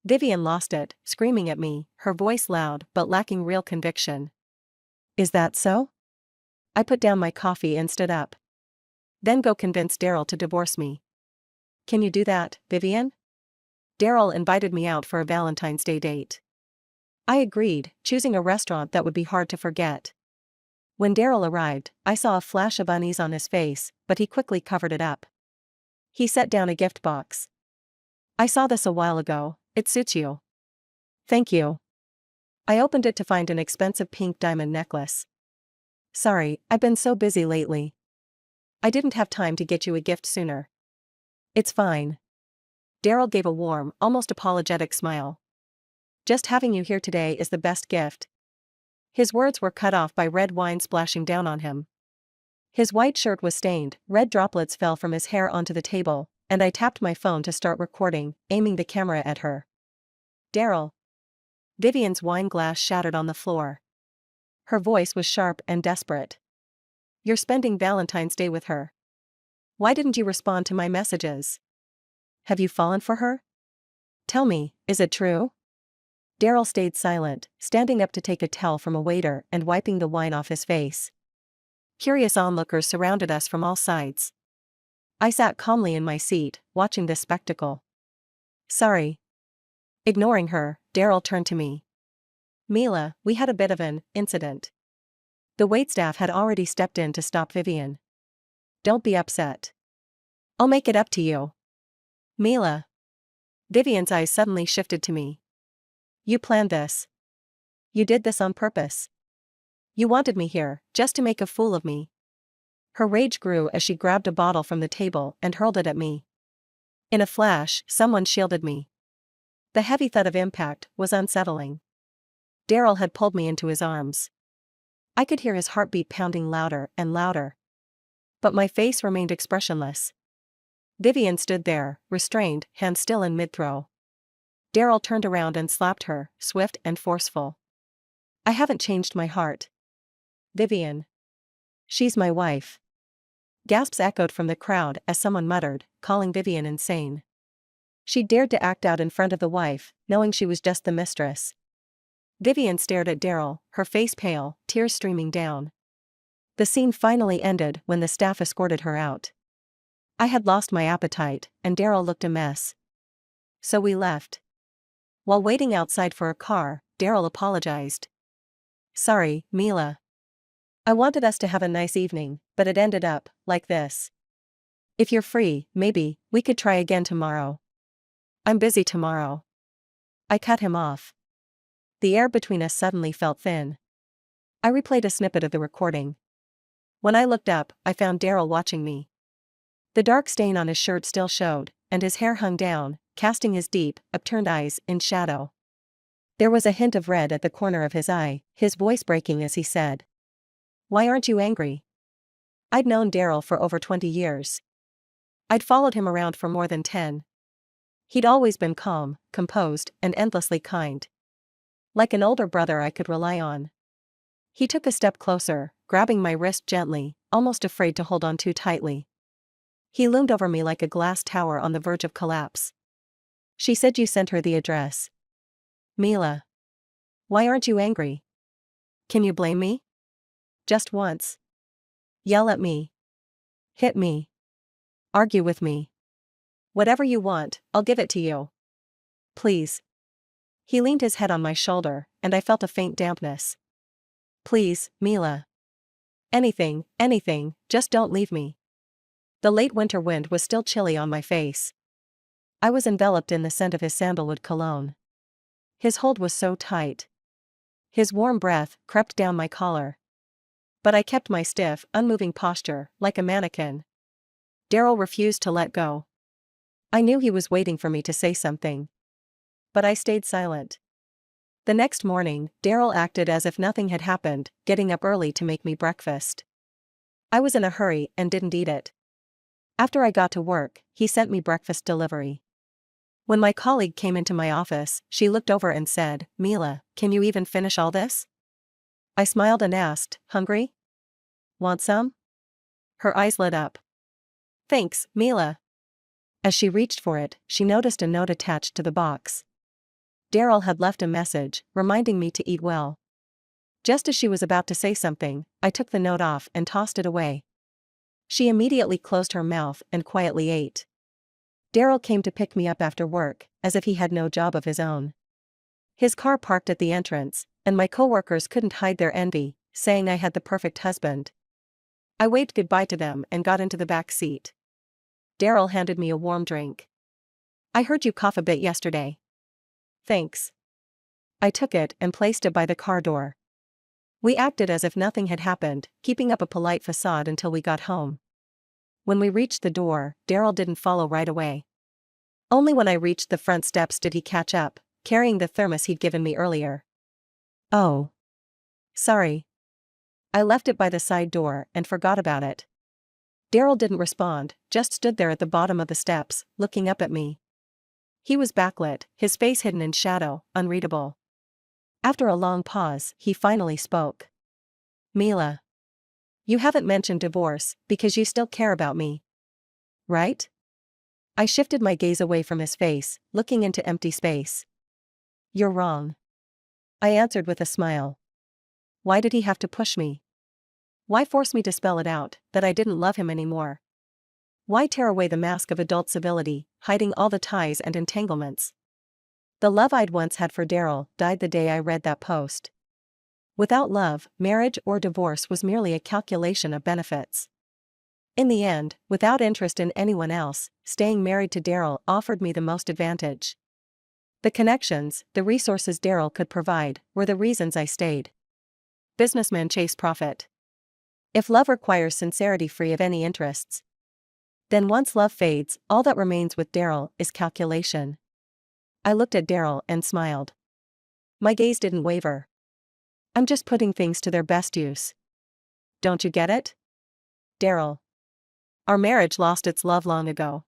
Vivian lost it, screaming at me, her voice loud but lacking real conviction. Is that so? I put down my coffee and stood up. Then go convince Daryl to divorce me. Can you do that, Vivian? Daryl invited me out for a Valentine's Day date. I agreed, choosing a restaurant that would be hard to forget. When Daryl arrived, I saw a flash of unease on his face, but he quickly covered it up. He set down a gift box. I saw this a while ago, it suits you. Thank you. I opened it to find an expensive pink diamond necklace. Sorry, I've been so busy lately. I didn't have time to get you a gift sooner. It's fine. Daryl gave a warm, almost apologetic smile. Just having you here today is the best gift. His words were cut off by red wine splashing down on him. His white shirt was stained, red droplets fell from his hair onto the table, and I tapped my phone to start recording, aiming the camera at her. Daryl. Vivian's wine glass shattered on the floor. Her voice was sharp and desperate. You're spending Valentine's Day with her. Why didn't you respond to my messages? Have you fallen for her? Tell me, is it true? Daryl stayed silent, standing up to take a towel from a waiter and wiping the wine off his face. Curious onlookers surrounded us from all sides. I sat calmly in my seat, watching this spectacle. Sorry. Ignoring her, Daryl turned to me. Mila, we had a bit of an incident. The waitstaff had already stepped in to stop Vivian. Don't be upset. I'll make it up to you. Mila. Vivian's eyes suddenly shifted to me. You planned this. You did this on purpose. You wanted me here, just to make a fool of me. Her rage grew as she grabbed a bottle from the table and hurled it at me. In a flash, someone shielded me. The heavy thud of impact was unsettling. Daryl had pulled me into his arms. I could hear his heartbeat pounding louder and louder. But my face remained expressionless. Vivian stood there, restrained, hands still in mid-throw. Daryl turned around and slapped her, swift and forceful. I haven't changed my heart. Vivian. She's my wife. Gasps echoed from the crowd as someone muttered, calling Vivian insane. She dared to act out in front of the wife, knowing she was just the mistress. Vivian stared at Daryl, her face pale, tears streaming down. The scene finally ended when the staff escorted her out. I had lost my appetite, and Daryl looked a mess. So we left. While waiting outside for a car, Daryl apologized. Sorry, Mila. I wanted us to have a nice evening, but it ended up like this. If you're free, maybe we could try again tomorrow. I'm busy tomorrow. I cut him off. The air between us suddenly felt thin. I replayed a snippet of the recording. When I looked up, I found Daryl watching me. The dark stain on his shirt still showed, and his hair hung down, casting his deep, upturned eyes in shadow. There was a hint of red at the corner of his eye, his voice breaking as he said, "Why aren't you angry?" I'd known Daryl for over 20 years. I'd followed him around for more than 10. He'd always been calm, composed, and endlessly kind. Like an older brother I could rely on. He took a step closer, grabbing my wrist gently, almost afraid to hold on too tightly. He loomed over me like a glass tower on the verge of collapse. She said you sent her the address. Mila. Why aren't you angry? Can you blame me? Just once. Yell at me. Hit me. Argue with me. Whatever you want, I'll give it to you. Please. He leaned his head on my shoulder, and I felt a faint dampness. Please, Mila. Anything, just don't leave me. The late winter wind was still chilly on my face. I was enveloped in the scent of his sandalwood cologne. His hold was so tight. His warm breath crept down my collar. But I kept my stiff, unmoving posture, like a mannequin. Daryl refused to let go. I knew he was waiting for me to say something. But I stayed silent. The next morning, Daryl acted as if nothing had happened, getting up early to make me breakfast. I was in a hurry and didn't eat it. After I got to work, he sent me breakfast delivery. When my colleague came into my office, she looked over and said, "Mila, can you even finish all this?" I smiled and asked, "Hungry? Want some?" Her eyes lit up. Thanks, Mila. As she reached for it, she noticed a note attached to the box. Daryl had left a message, reminding me to eat well. Just as she was about to say something, I took the note off and tossed it away. She immediately closed her mouth and quietly ate. Daryl came to pick me up after work, as if he had no job of his own. His car parked at the entrance, and my coworkers couldn't hide their envy, saying I had the perfect husband. I waved goodbye to them and got into the back seat. Daryl handed me a warm drink. I heard you cough a bit yesterday. Thanks. I took it and placed it by the car door. We acted as if nothing had happened, keeping up a polite facade until we got home. When we reached the door, Daryl didn't follow right away. Only when I reached the front steps did he catch up, carrying the thermos he'd given me earlier. Oh. Sorry. I left it by the side door and forgot about it. Daryl didn't respond, just stood there at the bottom of the steps, looking up at me. He was backlit, his face hidden in shadow, unreadable. After a long pause, he finally spoke. Mila. You haven't mentioned divorce, because you still care about me. Right? I shifted my gaze away from his face, looking into empty space. You're wrong. I answered with a smile. Why did he have to push me? Why force me to spell it out, that I didn't love him anymore? Why tear away the mask of adult civility, hiding all the ties and entanglements? The love I'd once had for Daryl died the day I read that post. Without love, marriage or divorce was merely a calculation of benefits. In the end, without interest in anyone else, staying married to Daryl offered me the most advantage. The connections, the resources Daryl could provide, were the reasons I stayed. Businessmen chase profit. If love requires sincerity free of any interests, then once love fades, all that remains with Daryl is calculation. I looked at Daryl and smiled. My gaze didn't waver. I'm just putting things to their best use. Don't you get it? Daryl. Our marriage lost its love long ago.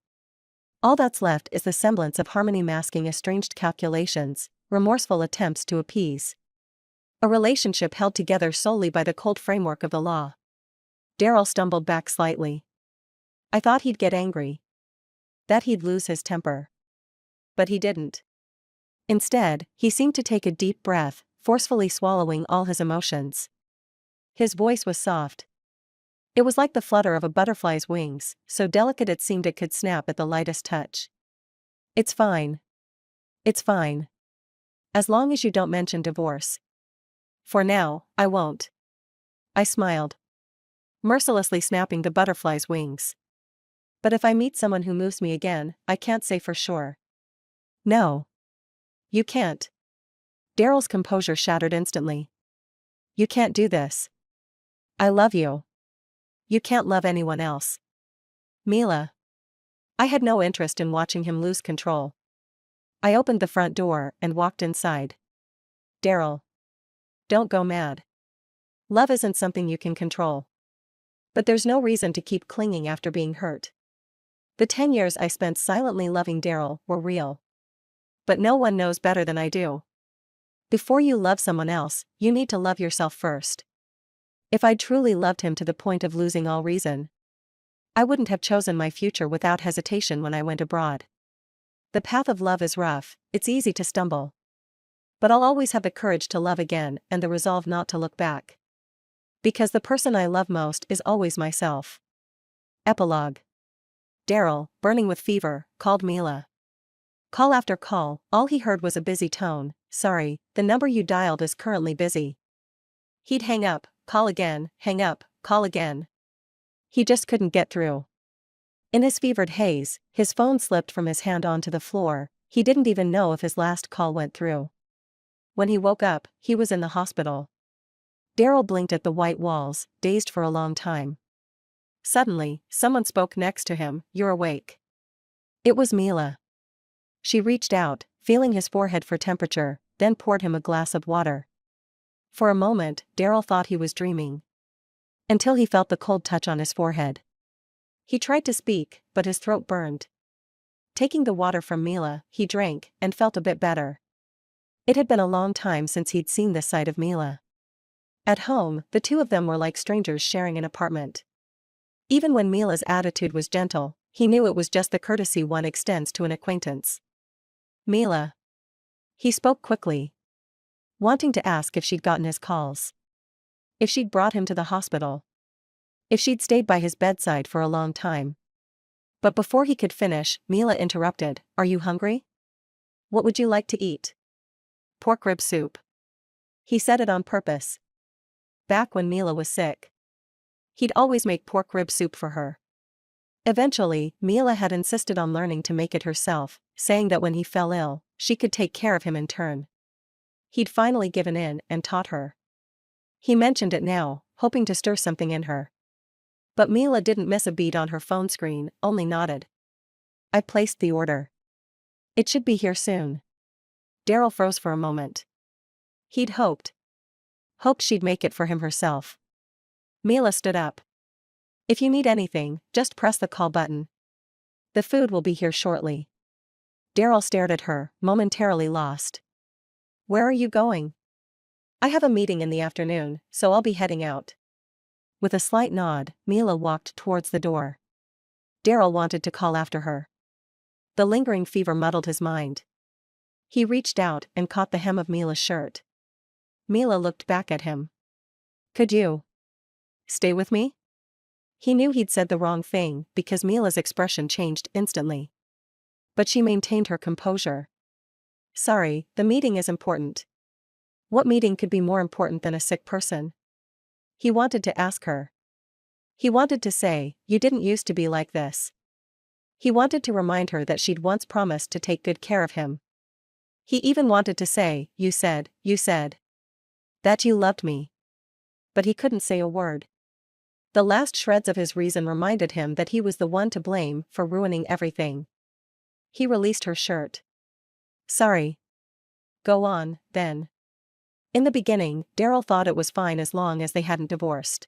All that's left is the semblance of harmony masking estranged calculations, remorseful attempts to appease. A relationship held together solely by the cold framework of the law. Daryl stumbled back slightly. I thought he'd get angry. That he'd lose his temper. But he didn't. Instead, he seemed to take a deep breath, forcefully swallowing all his emotions. His voice was soft. It was like the flutter of a butterfly's wings, so delicate it seemed it could snap at the lightest touch. It's fine. It's fine. As long as you don't mention divorce. For now, I won't. I smiled, mercilessly snapping the butterfly's wings. But if I meet someone who moves me again, I can't say for sure. No. You can't. Daryl's composure shattered instantly. You can't do this. I love you. You can't love anyone else. Mila. I had no interest in watching him lose control. I opened the front door and walked inside. Daryl. Don't go mad. Love isn't something you can control. But there's no reason to keep clinging after being hurt. The 10 years I spent silently loving Daryl were real. But no one knows better than I do. Before you love someone else, you need to love yourself first. If I truly loved him to the point of losing all reason, I wouldn't have chosen my future without hesitation when I went abroad. The path of love is rough, it's easy to stumble. But I'll always have the courage to love again and the resolve not to look back. Because the person I love most is always myself. Epilogue. Daryl, burning with fever, called Mila. Call after call, all he heard was a busy tone. Sorry, the number you dialed is currently busy. He'd hang up, call again, hang up, call again. He just couldn't get through. In his fevered haze, his phone slipped from his hand onto the floor. He didn't even know if his last call went through. When he woke up, he was in the hospital. Daryl blinked at the white walls, dazed for a long time. Suddenly, someone spoke next to him. You're awake. It was Mila. She reached out, feeling his forehead for temperature, then poured him a glass of water. For a moment, Daryl thought he was dreaming. Until he felt the cold touch on his forehead. He tried to speak, but his throat burned. Taking the water from Mila, he drank, and felt a bit better. It had been a long time since he'd seen this side of Mila. At home, the two of them were like strangers sharing an apartment. Even when Mila's attitude was gentle, he knew it was just the courtesy one extends to an acquaintance. Mila. He spoke quickly, wanting to ask if she'd gotten his calls. If she'd brought him to the hospital. If she'd stayed by his bedside for a long time. But before he could finish, Mila interrupted, "Are you hungry? What would you like to eat?" "Pork rib soup." He said it on purpose. Back when Mila was sick, he'd always make pork rib soup for her. Eventually, Mila had insisted on learning to make it herself, saying that when he fell ill, she could take care of him in turn. He'd finally given in and taught her. He mentioned it now, hoping to stir something in her. But Mila didn't miss a beat on her phone screen, only nodded. "I placed the order. It should be here soon." Daryl froze for a moment. He'd hoped she'd make it for him herself. Mila stood up. "If you need anything, just press the call button. The food will be here shortly." Daryl stared at her, momentarily lost. "Where are you going?" "I have a meeting in the afternoon, so I'll be heading out." With a slight nod, Mila walked towards the door. Daryl wanted to call after her. The lingering fever muddled his mind. He reached out and caught the hem of Mila's shirt. Mila looked back at him. "Could you stay with me?" He knew he'd said the wrong thing because Mila's expression changed instantly. But she maintained her composure. "Sorry, the meeting is important." What meeting could be more important than a sick person? He wanted to ask her. He wanted to say, "You didn't used to be like this." He wanted to remind her that she'd once promised to take good care of him. He even wanted to say, you said that you loved me." But he couldn't say a word. The last shreds of his reason reminded him that he was the one to blame for ruining everything. He released her shirt. "Sorry." "Go on, then." In the beginning, Daryl thought it was fine as long as they hadn't divorced.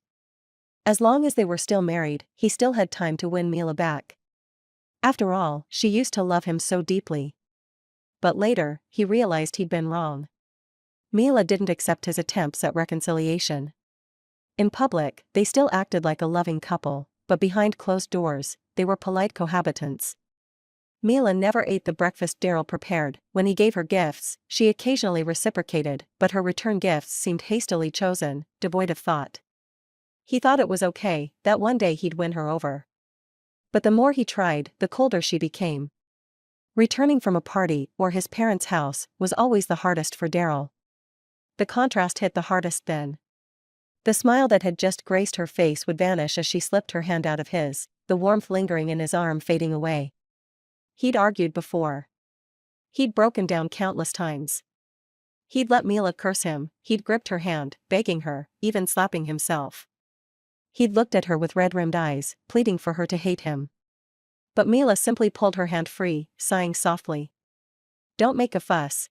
As long as they were still married, he still had time to win Mila back. After all, she used to love him so deeply. But later, he realized he'd been wrong. Mila didn't accept his attempts at reconciliation. In public, they still acted like a loving couple, but behind closed doors, they were polite cohabitants. Mila never ate the breakfast Daryl prepared. When he gave her gifts, she occasionally reciprocated, but her return gifts seemed hastily chosen, devoid of thought. He thought it was okay, that one day he'd win her over. But the more he tried, the colder she became. Returning from a party or his parents' house was always the hardest for Daryl. The contrast hit the hardest then. The smile that had just graced her face would vanish as she slipped her hand out of his, the warmth lingering in his arm fading away. He'd argued before. He'd broken down countless times. He'd let Mila curse him, he'd gripped her hand, begging her, even slapping himself. He'd looked at her with red-rimmed eyes, pleading for her to hate him. But Mila simply pulled her hand free, sighing softly. "Don't make a fuss."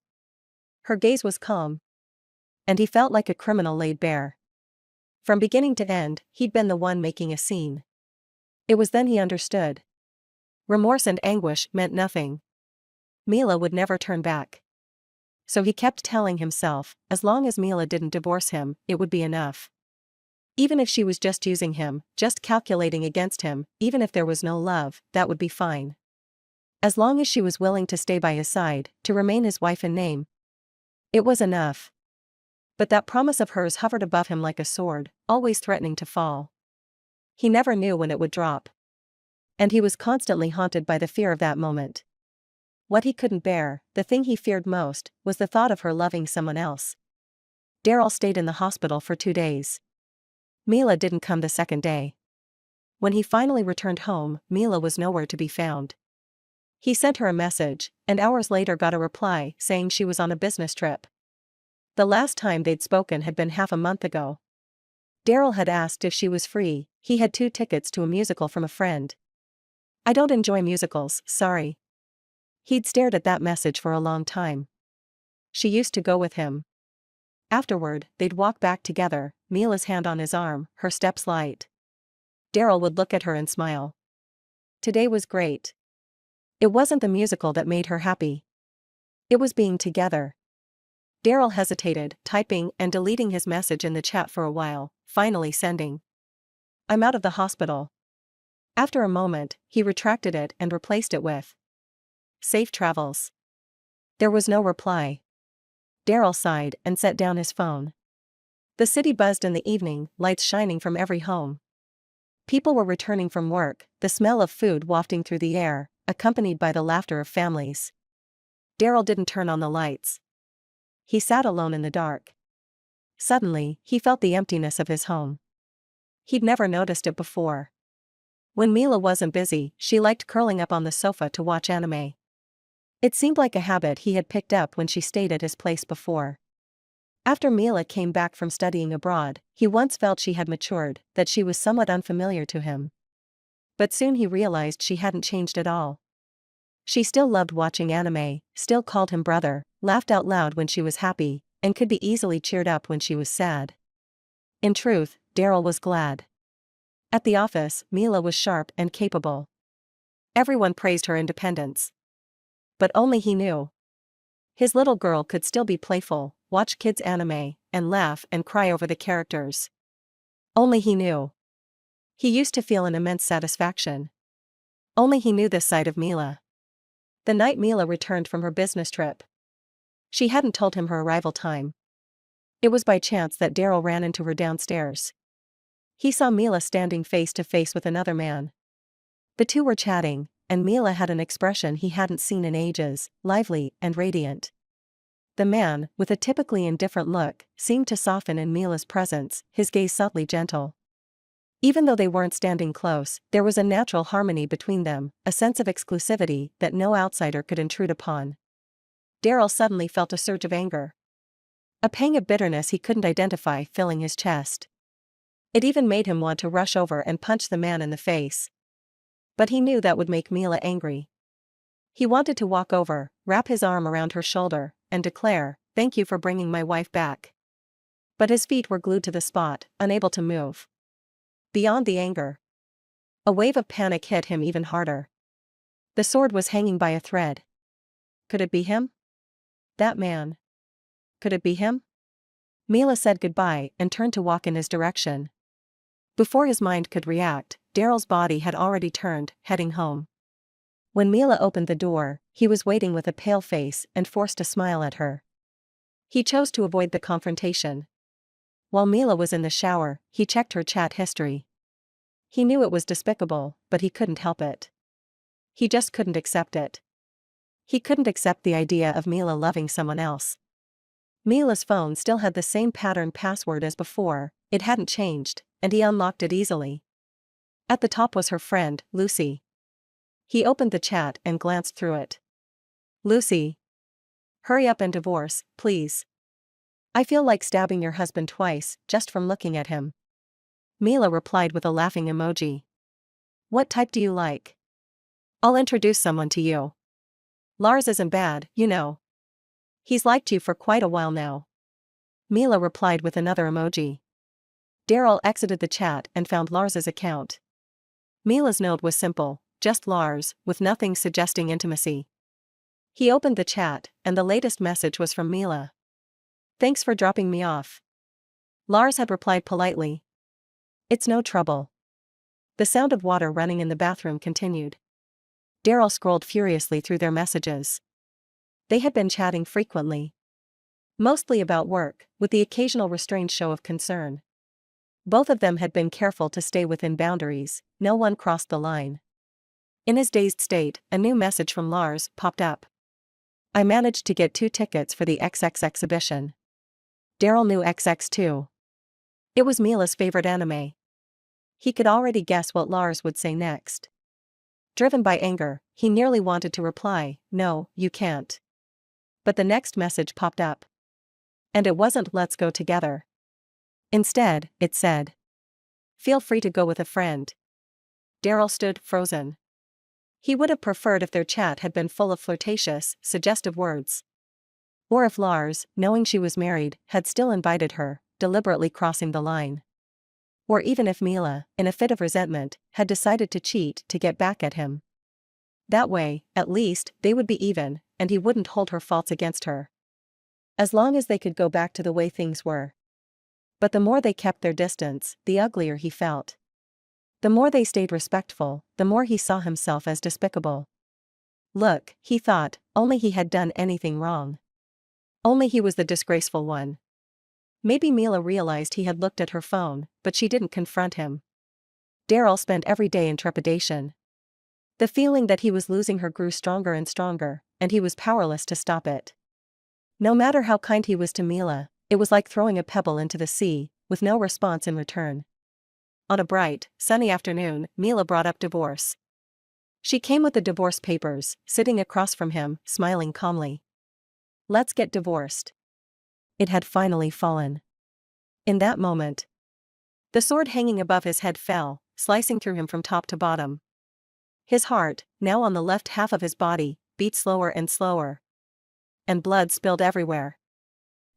Her gaze was calm. And he felt like a criminal laid bare. From beginning to end, he'd been the one making a scene. It was then he understood. Remorse and anguish meant nothing. Mila would never turn back. So he kept telling himself, as long as Mila didn't divorce him, it would be enough. Even if she was just using him, just calculating against him, even if there was no love, that would be fine. As long as she was willing to stay by his side, to remain his wife in name, it was enough. But that promise of hers hovered above him like a sword, always threatening to fall. He never knew when it would drop. And he was constantly haunted by the fear of that moment. What he couldn't bear, the thing he feared most, was the thought of her loving someone else. Daryl stayed in the hospital for 2 days. Mila didn't come the second day. When he finally returned home, Mila was nowhere to be found. He sent her a message, and hours later got a reply saying she was on a business trip. The last time they'd spoken had been half a month ago. Daryl had asked if she was free. He had 2 tickets to a musical from a friend. "I don't enjoy musicals, sorry." He'd stared at that message for a long time. She used to go with him. Afterward, they'd walk back together, Mila's hand on his arm, her steps light. Daryl would look at her and smile. Today was great. It wasn't the musical that made her happy. It was being together. Daryl hesitated, typing and deleting his message in the chat for a while, finally sending. "I'm out of the hospital. After a moment, he retracted it and replaced it with "Safe travels." There was no reply. Daryl sighed and set down his phone. The city buzzed in the evening, lights shining from every home. People were returning from work, the smell of food wafting through the air, accompanied by the laughter of families. Daryl didn't turn on the lights. He sat alone in the dark. Suddenly, he felt the emptiness of his home. He'd never noticed it before. When Mila wasn't busy, she liked curling up on the sofa to watch anime. It seemed like a habit he had picked up when she stayed at his place before. After Mila came back from studying abroad, he once felt she had matured, that she was somewhat unfamiliar to him. But soon he realized she hadn't changed at all. She still loved watching anime, still called him brother, laughed out loud when she was happy, and could be easily cheered up when she was sad. In truth, Daryl was glad. At the office, Mila was sharp and capable. Everyone praised her independence. But only he knew. His little girl could still be playful, watch kids' anime, and laugh and cry over the characters. Only he knew. He used to feel an immense satisfaction. Only he knew this side of Mila. The night Mila returned from her business trip. She hadn't told him her arrival time. It was by chance that Daryl ran into her downstairs. He saw Mila standing face to face with another man. The two were chatting, and Mila had an expression he hadn't seen in ages, lively and radiant. The man, with a typically indifferent look, seemed to soften in Mila's presence, his gaze subtly gentle. Even though they weren't standing close, there was a natural harmony between them, a sense of exclusivity that no outsider could intrude upon. Daryl suddenly felt a surge of anger. A pang of bitterness he couldn't identify filling his chest. It even made him want to rush over and punch the man in the face. But he knew that would make Mila angry. He wanted to walk over, wrap his arm around her shoulder, and declare, "Thank you for bringing my wife back." But his feet were glued to the spot, unable to move. Beyond the anger, a wave of panic hit him even harder. The sword was hanging by a thread. Could it be him? That man. Could it be him? Mila said goodbye and turned to walk in his direction. Before his mind could react, Daryl's body had already turned, heading home. When Mila opened the door, he was waiting with a pale face and forced a smile at her. He chose to avoid the confrontation. While Mila was in the shower, he checked her chat history. He knew it was despicable, but he couldn't help it. He just couldn't accept it. He couldn't accept the idea of Mila loving someone else. Mila's phone still had the same pattern password as before, it hadn't changed, and he unlocked it easily. At the top was her friend, Lucy. He opened the chat and glanced through it. "Lucy. Hurry up and divorce, please. I feel like stabbing your husband twice, just from looking at him." Mila replied with a laughing emoji. "What type do you like? I'll introduce someone to you. Lars isn't bad, you know. He's liked you for quite a while now." Mila replied with another emoji. Daryl exited the chat and found Lars's account. Mila's note was simple, just Lars, with nothing suggesting intimacy. He opened the chat, and the latest message was from Mila. "Thanks for dropping me off." Lars had replied politely. "It's no trouble." The sound of water running in the bathroom continued. Daryl scrolled furiously through their messages. They had been chatting frequently. Mostly about work, with the occasional restrained show of concern. Both of them had been careful to stay within boundaries, no one crossed the line. In his dazed state, a new message from Lars popped up. "I managed to get 2 tickets for the XX exhibition." Daryl knew XX too. It was Mila's favorite anime. He could already guess what Lars would say next. Driven by anger, he nearly wanted to reply, "No, you can't." But the next message popped up. And it wasn't "let's go together." Instead, it said, "Feel free to go with a friend." Daryl stood frozen. He would have preferred if their chat had been full of flirtatious, suggestive words. Or if Lars, knowing she was married, had still invited her, deliberately crossing the line. Or even if Mila, in a fit of resentment, had decided to cheat to get back at him. That way, at least, they would be even, and he wouldn't hold her faults against her. As long as they could go back to the way things were. But the more they kept their distance, the uglier he felt. The more they stayed respectful, the more he saw himself as despicable. Look, he thought, only he had done anything wrong. Only he was the disgraceful one. Maybe Mila realized he had looked at her phone, but she didn't confront him. Daryl spent every day in trepidation. The feeling that he was losing her grew stronger and stronger, and he was powerless to stop it. No matter how kind he was to Mila, it was like throwing a pebble into the sea, with no response in return. On a bright, sunny afternoon, Mila brought up divorce. She came with the divorce papers, sitting across from him, smiling calmly. Let's get divorced. It had finally fallen. In that moment, the sword hanging above his head fell, slicing through him from top to bottom. His heart, now on the left half of his body, beat slower and slower. And blood spilled everywhere.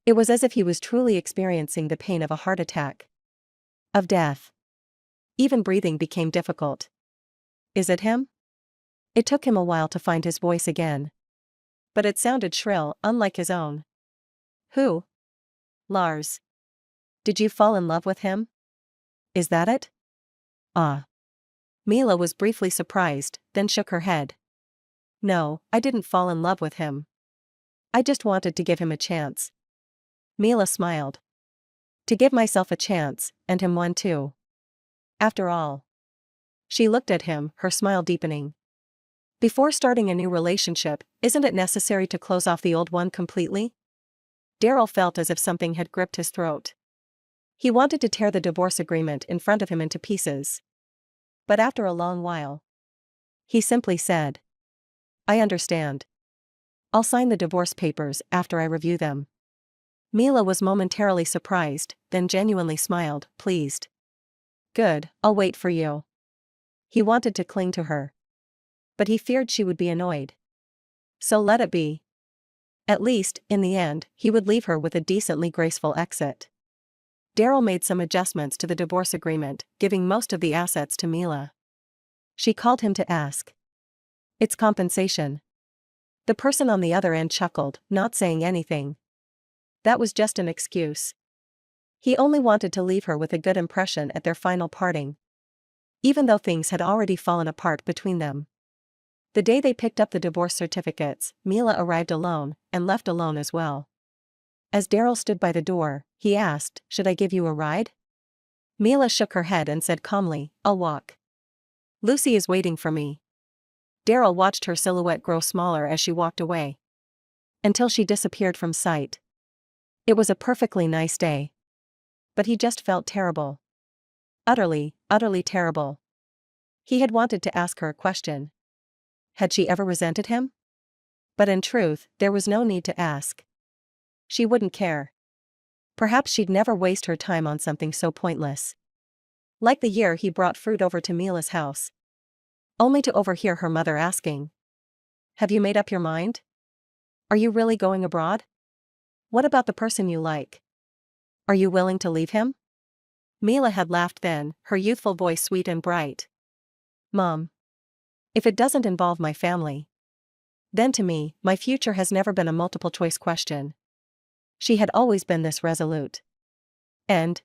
It was as if he was truly experiencing the pain of a heart attack. Of death. Even breathing became difficult. Is it him? It took him a while to find his voice again. But it sounded shrill, unlike his own. Who? Lars. Did you fall in love with him? Is that it? Ah. Mila was briefly surprised, then shook her head. No, I didn't fall in love with him. I just wanted to give him a chance. Mila smiled. To give myself a chance, and him one too. After all. She looked at him, her smile deepening. Before starting a new relationship, isn't it necessary to close off the old one completely? Daryl felt as if something had gripped his throat. He wanted to tear the divorce agreement in front of him into pieces. But after a long while, he simply said, I understand. I'll sign the divorce papers after I review them. Mila was momentarily surprised, then genuinely smiled, pleased. Good, I'll wait for you. He wanted to cling to her. But he feared she would be annoyed. So let it be. At least, in the end, he would leave her with a decently graceful exit. Daryl made some adjustments to the divorce agreement, giving most of the assets to Mila. She called him to ask. It's compensation. The person on the other end chuckled, not saying anything. That was just an excuse. He only wanted to leave her with a good impression at their final parting. Even though things had already fallen apart between them. The day they picked up the divorce certificates, Mila arrived alone, and left alone as well. As Daryl stood by the door, he asked, should I give you a ride? Mila shook her head and said calmly, I'll walk. Lucy is waiting for me. Daryl watched her silhouette grow smaller as she walked away. Until she disappeared from sight. It was a perfectly nice day. But he just felt terrible. Utterly, utterly terrible. He had wanted to ask her a question. Had she ever resented him? But in truth, there was no need to ask. She wouldn't care. Perhaps she'd never waste her time on something so pointless. Like the year he brought fruit over to Mila's house. Only to overhear her mother asking. Have you made up your mind? Are you really going abroad? What about the person you like? Are you willing to leave him? Mila had laughed then, her youthful voice sweet and bright. Mom. If it doesn't involve my family. Then to me, my future has never been a multiple choice question. She had always been this resolute. And,